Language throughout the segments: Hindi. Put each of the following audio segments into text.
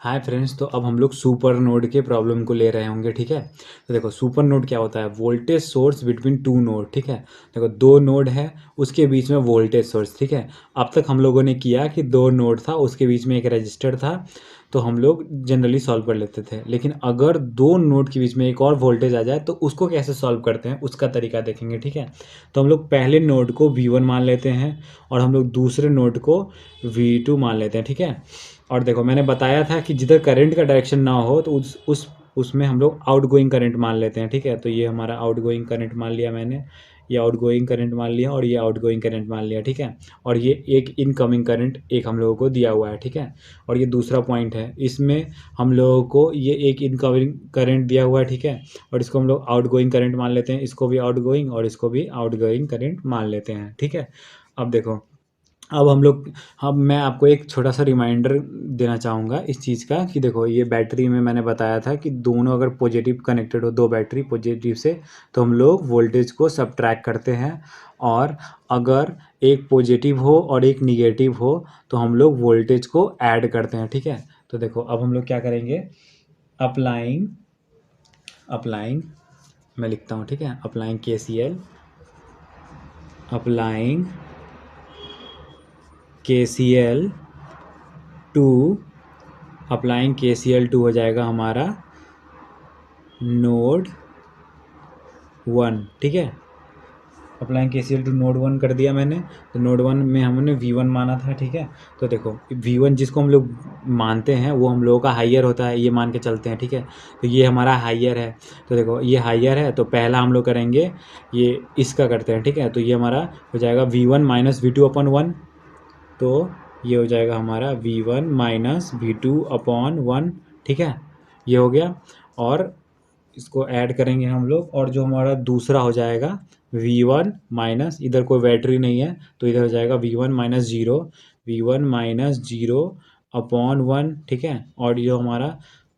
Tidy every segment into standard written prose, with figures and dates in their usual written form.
हाय फ्रेंड्स, तो अब हम लोग सुपर नोड के प्रॉब्लम को ले रहे होंगे। ठीक है, तो देखो सुपर नोड क्या होता है? Voltage source between two node. ठीक है, देखो दो नोड है, उसके बीच में वोल्टेज सोर्स। ठीक है, अब तक हम लोगों ने किया कि दो नोड था, उसके बीच में एक रजिस्टर था, तो हम लोग जनरली सॉल्व कर लेते थे। लेकिन अगर दो नोड के बीच में एक और वोल्टेज आ जाए तो उसको कैसे सॉल्व करते हैं, उसका तरीका देखेंगे। ठीक है, तो हम लोग पहले नोड को V1 मान लेते हैं और हम लोग दूसरे नोड को V2 मान लेते हैं। ठीक है, और देखो मैंने बताया था कि जिधर करंट का डायरेक्शन ना हो तो उसमें हम लोग आउटगोइंग करंट मान लेते हैं। ठीक है, तो ये हमारा आउटगोइंग करंट मान लिया मैंने, ये आउटगोइंग करंट मान लिया और ये आउटगोइंग करंट मान लिया। ठीक है, और ये एक इनकमिंग करंट एक हम लोगों को दिया हुआ है। ठीक है, और ये दूसरा पॉइंट है, इसमें हम लोगों को ये एक इनकमिंग करंट दिया हुआ है। ठीक है, और इसको हम लोग आउटगोइंग करंट मान लेते हैं, इसको भी आउटगोइंग और इसको भी आउटगोइंग करंट मान लेते हैं। ठीक है, अब देखो, अब हम लोग, अब मैं आपको एक छोटा सा रिमाइंडर देना चाहूँगा इस चीज़ का कि देखो ये बैटरी में मैंने बताया था कि दोनों अगर पॉजिटिव कनेक्टेड हो, दो बैटरी पॉजिटिव से, तो हम लोग वोल्टेज को सबट्रैक्ट करते हैं। और अगर एक पॉजिटिव हो और एक निगेटिव हो तो हम लोग वोल्टेज को ऐड करते हैं। ठीक है, तो देखो अब हम लोग क्या करेंगे, अप्लाइंग अप्लाइंग मैं लिखता हूँ। ठीक है, applying KCL, applying KCL two, applying KCL two हो जाएगा हमारा नोड 1। ठीक है, अप्लाइंग KCL टू नोड 1 कर दिया मैंने, तो नोड 1 में हमने V1 माना था। ठीक है, तो देखो V1 जिसको हम लोग मानते हैं वो हम लोगों का हाइयर होता है, ये मान के चलते हैं। ठीक है, तो ये हमारा हाइयर है, तो देखो ये हाइयर है, तो पहला हम लोग करेंगे ये इसका करते हैं। ठीक है, तो ये हमारा हो जाएगा V1 माइनस V2 अपॉन 1, तो ये हो जाएगा हमारा V1 माइनस V2 अपॉन 1। ठीक है, ये हो गया, और इसको ऐड करेंगे हम लोग, और जो हमारा दूसरा हो जाएगा V1 माइनस, इधर कोई बैटरी नहीं है तो इधर हो जाएगा V1 minus zero, V1 minus zero upon 1। ठीक है, और ये हमारा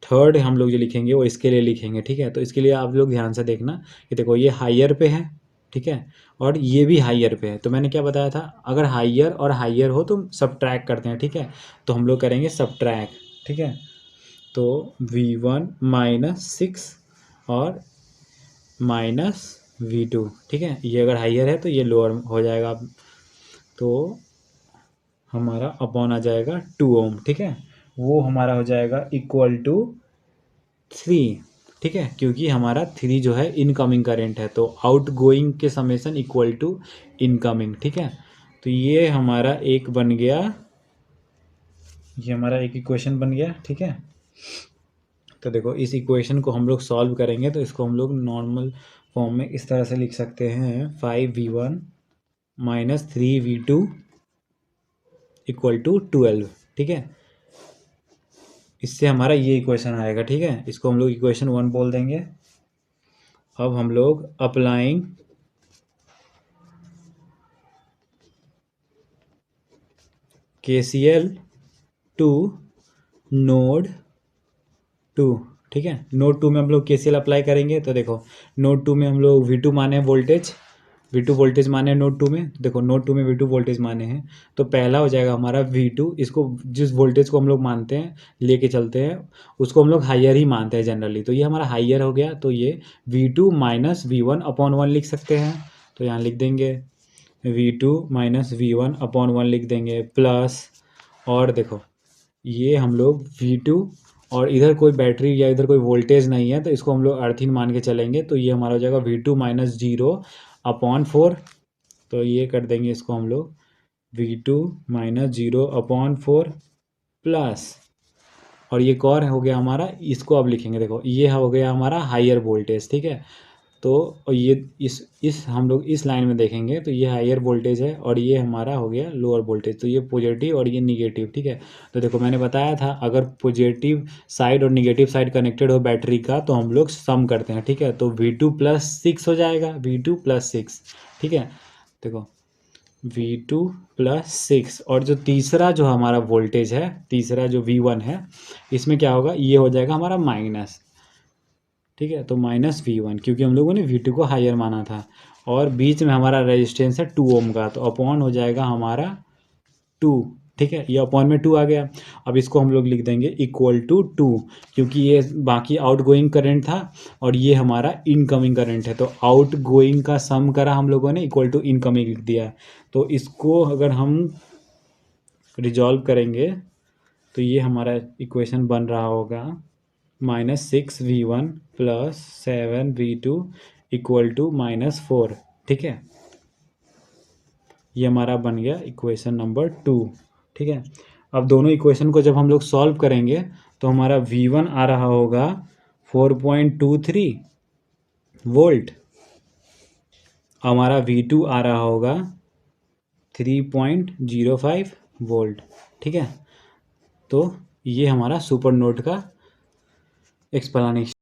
थर्ड हम लोग जो लिखेंगे वो इसके लिए लिखेंगे। ठीक है, तो इसके लिए आप लोग ध्यान से देखना कि देखो ये हाइयर पे है। ठीक है, और ये भी हाइयर पे है, तो मैंने क्या बताया था, अगर हाइयर और हाइयर हो तो सबट्रैक्ट करते हैं। ठीक है, तो हम लोग करेंगे सबट्रैक्ट। ठीक है, तो V1 माइनस 6 और माइनस V2। ठीक है, ये अगर हाइयर है तो ये लोअर हो जाएगा, तो हमारा अपॉन आ जाएगा 2 ओम। ठीक है, वो हमारा हो जाएगा इक्वल टू 3। ठीक है, क्योंकि हमारा 3 जो है इनकमिंग करेंट है, तो आउट गोइंग के समेसन इक्वल टू इनकमिंग। ठीक है, तो ये हमारा एक बन गया, ये हमारा एक इक्वेशन बन गया। ठीक है, तो देखो इस इक्वेशन को हम लोग सॉल्व करेंगे तो इसको हम लोग नॉर्मल फॉर्म में इस तरह से लिख सकते हैं, 5V1 minus 3V2 equal to 12। ठीक है, इससे हमारा ये इक्वेशन आएगा। ठीक है, इसको हम लोग इक्वेशन 1 बोल देंगे। अब हम लोग अप्लाइंग KCL टू नोड 2। ठीक है, नोड 2 में हम लोग KCL अप्लाई करेंगे, तो देखो नोड 2 में हम लोग V2 माने वोल्टेज, V2 वोल्टेज माने नोड 2 में, देखो नोड 2 में V2 वोल्टेज माने हैं, तो पहला हो जाएगा हमारा V2, इसको जिस वोल्टेज को हम लोग मानते हैं लेके चलते हैं उसको हम लोग हाइयर ही मानते हैं जनरली, तो ये हमारा हाइयर हो गया, तो ये V2 माइनस V1 अपॉन 1 लिख सकते हैं, तो यहाँ लिख देंगे V2 माइनस V1 अपॉन 1 लिख देंगे, प्लस, और देखो ये हम लोग V2, और इधर कोई बैटरी या इधर कोई वोल्टेज नहीं है तो इसको हम लोग अर्थिंग मान के चलेंगे, तो ये हमारा हो जाएगा V2 माइनस जीरो अपॉन 4, तो ये कर देंगे इसको हम लोग V2 minus zero upon 4 plus, और ये और हो गया हमारा, इसको अब लिखेंगे, देखो ये हो गया हमारा हाइयर वोल्टेज। ठीक है, तो और ये इस हम लोग इस लाइन में देखेंगे तो ये हाइयर वोल्टेज है और ये हमारा हो गया लोअर वोल्टेज, तो ये पॉजिटिव और ये निगेटिव। ठीक है, तो देखो मैंने बताया था अगर पॉजिटिव साइड और निगेटिव साइड कनेक्टेड हो बैटरी का तो हम लोग सम करते हैं। ठीक है, तो V2 प्लस 6 हो जाएगा, V2 प्लस 6। ठीक है, देखो V2 प्लस 6, और जो तीसरा जो हमारा वोल्टेज है, तीसरा जो V1 है, इसमें क्या होगा, ये हो जाएगा हमारा माइनस। ठीक है, तो माइनस V1, क्योंकि हम लोगों ने V2 को हायर माना था, और बीच में हमारा रेजिस्टेंस है 2 ओम का, तो अपॉन हो जाएगा हमारा 2। ठीक है, ये अपॉन में 2 आ गया। अब इसको हम लोग लिख देंगे इक्वल टू 2, क्योंकि ये बाकी आउट गोइंग करेंट था और ये हमारा इनकमिंग करंट है, तो आउट गोइंग का सम करा हम लोगों ने, इक्वल टू इनकमिंग लिख दिया। तो इसको अगर हम रिजॉल्व करेंगे तो ये हमारा इक्वेशन बन रहा होगा -6v1 plus 7v2 equal to -4। ठीक है, ये हमारा बन गया इक्वेशन नंबर 2। ठीक है, अब दोनों इक्वेशन को जब हम लोग सॉल्व करेंगे तो हमारा V1 आ रहा होगा 4.23 वोल्ट, हमारा V2 आ रहा होगा 3.05 वोल्ट। ठीक है, तो ये हमारा सुपर नोड का एक्सप्लेनेशन